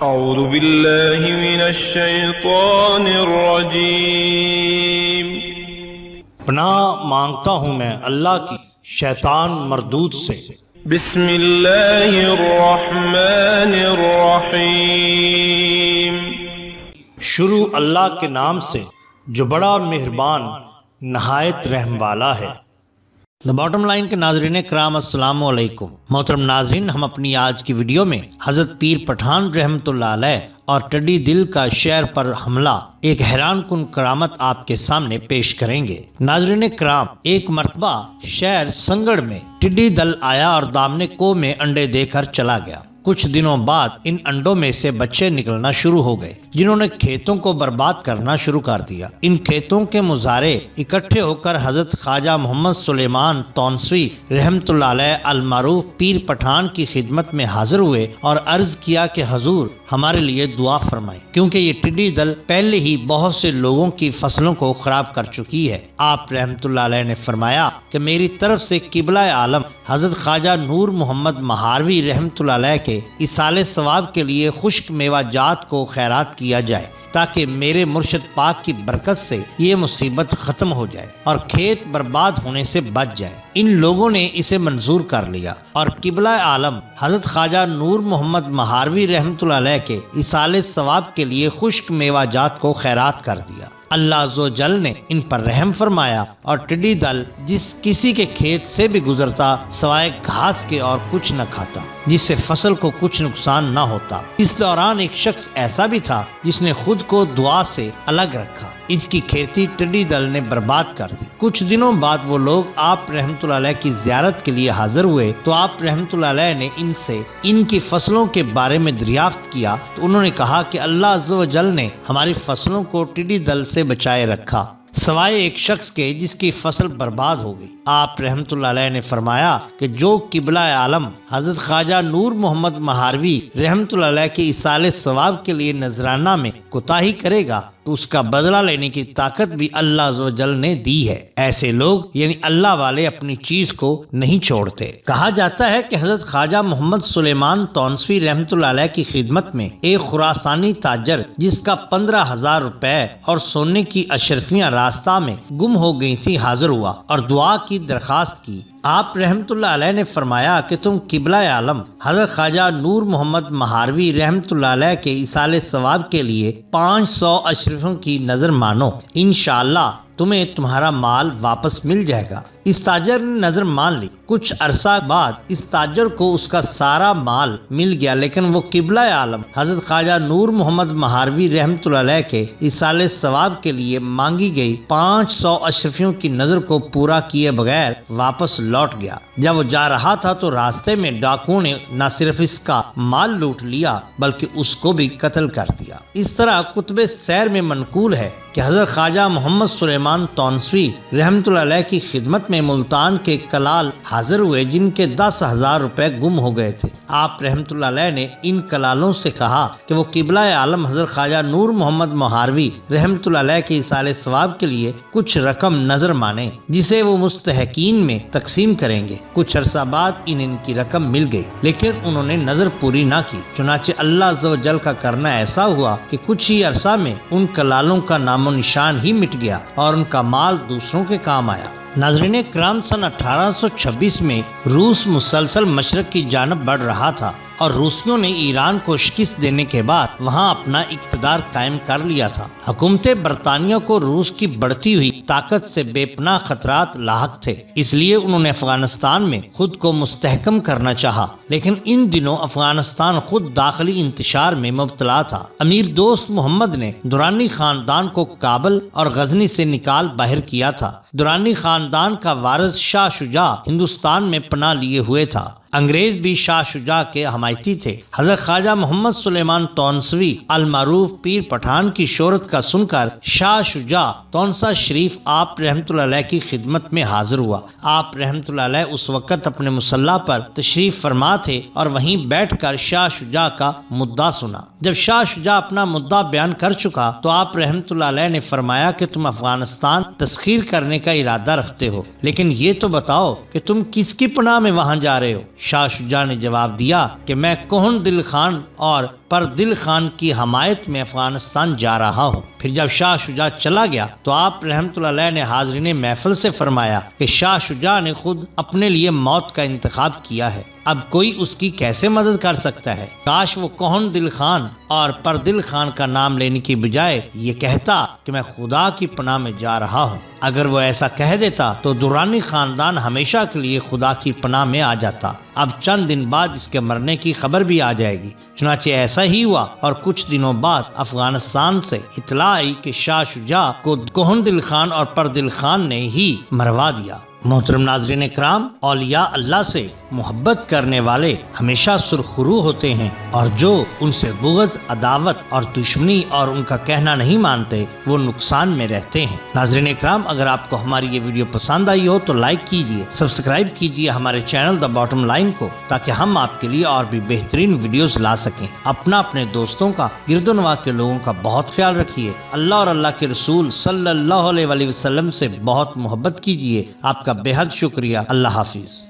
اعوذ باللہ من الشیطان الرجیم۔ پناہ مانگتا ہوں میں اللہ کی شیطان مردود سے۔ بسم اللہ الرحمن الرحیم۔ شروع اللہ کے نام سے جو بڑا مہربان نہایت رحم والا ہے۔ دا باٹم لائن کے ناظرین کرام السلام علیکم۔ محترم ناظرین، ہم اپنی آج کی ویڈیو میں حضرت پیر پٹھان رحمۃ اللہ علیہ اور ٹڈی دل کا شہر پر حملہ ایک حیران کن کرامت آپ کے سامنے پیش کریں گے۔ ناظرین کرام، ایک مرتبہ شہر سنگڑ میں ٹڈی دل آیا اور دامنے کو میں انڈے دے کر چلا گیا۔ کچھ دنوں بعد ان انڈوں میں سے بچے نکلنا شروع ہو گئے جنہوں نے کھیتوں کو برباد کرنا شروع کر دیا۔ ان کھیتوں کے مزارع اکٹھے ہو کر حضرت خواجہ محمد سلیمان تونسوی رحمۃ اللہ علیہ المعروف پیر پٹھان کی خدمت میں حاضر ہوئے اور عرض کیا کہ حضور ہمارے لیے دعا فرمائیں، کیونکہ یہ ٹڈی دل پہلے ہی بہت سے لوگوں کی فصلوں کو خراب کر چکی ہے۔ آپ رحمۃ اللہ علیہ نے فرمایا کہ میری طرف سے قبلہ عالم حضرت خواجہ نور محمد مہاروی رحمۃ اللہ علیہ کے ایصال ثواب کے لیے خشک میوہ جات کو خیرات کیا جائے تاکہ میرے مرشد پاک کی برکت سے یہ مصیبت ختم ہو جائے اور کھیت برباد ہونے سے بچ جائے۔ ان لوگوں نے اسے منظور کر لیا اور قبلہ عالم حضرت خواجہ نور محمد مہاروی رحمۃ اللہ علیہ کے ایصال ثواب کے لیے خشک میوہ جات کو خیرات کر دیا۔ اللہ عز و جل نے ان پر رحم فرمایا اور ٹڈی دل جس کسی کے کھیت سے بھی گزرتا سوائے گھاس کے اور کچھ نہ کھاتا، جس سے فصل کو کچھ نقصان نہ ہوتا۔ اس دوران ایک شخص ایسا بھی تھا جس نے خود کو دعا سے الگ رکھا، اس کی کھیتی ٹڈی دل نے برباد کر دی۔ کچھ دنوں بعد وہ لوگ آپ رحمۃ اللہ علیہ کی زیارت کے لیے حاضر ہوئے تو آپ رحمۃ اللہ علیہ نے ان سے ان کی فصلوں کے بارے میں دریافت کیا تو انہوں نے کہا کہ اللہ عز و جل نے ہماری فصلوں کو ٹڈی دل سے بچائے رکھا سوائے ایک شخص کے جس کی فصل برباد ہو گئی۔ آپ رحمۃ اللہ علیہ نے فرمایا کہ جو قبلہ عالم حضرت خواجہ نور محمد مہاروی رحمۃ اللہ علیہ کے ایصال ثواب کے لیے نذرانہ میں کوتاہی کرے گا تو اس کا بدلہ لینے کی طاقت بھی اللہ عز و جل نے دی ہے۔ ایسے لوگ یعنی اللہ والے اپنی چیز کو نہیں چھوڑتے۔ کہا جاتا ہے کہ حضرت خواجہ محمد سلیمان تونسوی رحمۃ اللہ علیہ کی خدمت میں ایک خراسانی تاجر جس کا 15,000 روپے اور سونے کی اشرفیاں راستہ میں گم ہو گئی تھی حاضر ہوا اور دعا کی درخواست کی۔ آپ رحمۃ اللہ علیہ نے فرمایا کہ تم قبلہ عالم حضرت خواجہ نور محمد مہاروی رحمۃ اللہ علیہ کے ایصال ثواب کے لیے 500 اشرفوں کی نظر مانو، انشاءاللہ تمہیں تمہارا مال واپس مل جائے گا۔ اس تاجر نے نظر مان لی۔ کچھ عرصہ بعد اس تاجر کو اس کا سارا مال مل گیا، لیکن وہ قبلہ عالم حضرت خواجہ نور محمد مہاروی رحمۃ اللہ علیہ کے ایصال ثواب کے لیے مانگی گئی 500 اشرفیوں کی نظر کو پورا کیے بغیر واپس لوٹ گیا۔ جب وہ جا رہا تھا تو راستے میں ڈاکوؤں نے نہ صرف اس کا مال لوٹ لیا بلکہ اس کو بھی قتل کر دیا۔ اس طرح کتب سیر میں منقول ہے کہ حضرت خواجہ محمد سلیمان تونسوی رحمۃ اللہ علیہ کی خدمت میں ملتان کے کلال حاضر ہوئے جن کے 10,000 روپے گم ہو گئے تھے۔ آپ رحمۃ اللہ علیہ نے ان کلالوں سے کہا کہ وہ قبلہ عالم حضرت خواجہ نور محمد مہاروی رحمۃ اللہ علیہ کے ایصال ثواب کے لیے کچھ رقم نظر مانیں جسے وہ مستحقین میں تقسیم کریں گے۔ کچھ عرصہ بعد ان کی رقم مل گئی، لیکن انہوں نے نظر پوری نہ کی۔ چنانچہ اللہ عز و جل کا کرنا ایسا ہوا کہ کچھ ہی عرصہ میں ان کلالوں کا نام و نشان ہی مٹ گیا اور ان کا مال دوسروں کے کام آیا۔ ناظرین کرام، سن 1826 میں روس مسلسل مشرق کی جانب بڑھ رہا تھا اور روسیوں نے ایران کو شکست دینے کے بعد وہاں اپنا اقتدار قائم کر لیا تھا۔ حکومت برطانیہ کو روس کی بڑھتی ہوئی طاقت سے بے پناہ خطرات لاحق تھے، اس لیے انہوں نے افغانستان میں خود کو مستحکم کرنا چاہا، لیکن ان دنوں افغانستان خود داخلی انتشار میں مبتلا تھا۔ امیر دوست محمد نے درانی خاندان کو کابل اور غزنی سے نکال باہر کیا تھا۔ درانی خاندان کا وارث شاہ شجاع ہندوستان میں پناہ لیے ہوئے تھا۔ انگریز بھی شاہ شجاع کے حمایتی تھے۔ حضرت خواجہ محمد سلیمان تونسوی المعروف پیر پٹھان کی شہرت کا سن کر شاہ شجاع تونسا شریف آپ رحمۃ اللہ علیہ کی خدمت میں حاضر ہوا۔ آپ رحمۃ اللہ علیہ اس وقت اپنے مصلی پر تشریف فرما تھے اور وہیں بیٹھ کر شاہ شجاع کا مدعا سنا۔ جب شاہ شجاع اپنا مدعا بیان کر چکا تو آپ رحمۃ اللہ علیہ نے فرمایا کہ تم افغانستان تسخیر کرنے کا ارادہ رکھتے ہو، لیکن یہ تو بتاؤ کہ تم کس کی پناہ میں وہاں جا رہے ہو؟ شاہ شجاع نے جواب دیا کہ میں کوہن دل خان اور پردل خان کی حمایت میں افغانستان جا رہا ہوں۔ پھر جب شاہ شجاع چلا گیا تو آپ رحمۃ اللہ علیہ نے حاضرین محفل سے فرمایا کہ شاہ شجاع نے خود اپنے لیے موت کا انتخاب کیا ہے، اب کوئی اس کی کیسے مدد کر سکتا ہے؟ کاش وہ کوہن دل خان اور پردل خان کا نام لینے کی بجائے یہ کہتا کہ میں خدا کی پناہ میں جا رہا ہوں۔ اگر وہ ایسا کہہ دیتا تو درانی خاندان ہمیشہ کے لیے خدا کی پناہ میں آ جاتا۔ اب چند دن بعد اس کے مرنے کی خبر بھی آ جائے گی۔ چنانچہ ایسا ہی ہوا اور کچھ دنوں بعد افغانستان سے اطلاع آئی کہ شاہ شجاع کو کوہن دل خان اور پردل خان نے ہی مروا دیا۔ محترم ناظرین کرام، اولیاء اللہ سے محبت کرنے والے ہمیشہ سرخرو ہوتے ہیں، اور جو ان سے بغض، عداوت اور دشمنی اور ان کا کہنا نہیں مانتے وہ نقصان میں رہتے ہیں۔ ناظرین کرام، اگر آپ کو ہماری یہ ویڈیو پسند آئی ہو تو لائک کیجئے، سبسکرائب کیجئے ہمارے چینل دا باٹم لائن کو، تاکہ ہم آپ کے لیے اور بھی بہترین ویڈیوز لا سکیں۔ اپنے دوستوں کا، گرد و نواح کے لوگوں کا بہت خیال رکھیے۔ اللہ اور اللہ کے رسول صلی اللہ علیہ وسلم سے بہت محبت کیجئے۔ آپ کا بے حد شکریہ۔ اللہ حافظ۔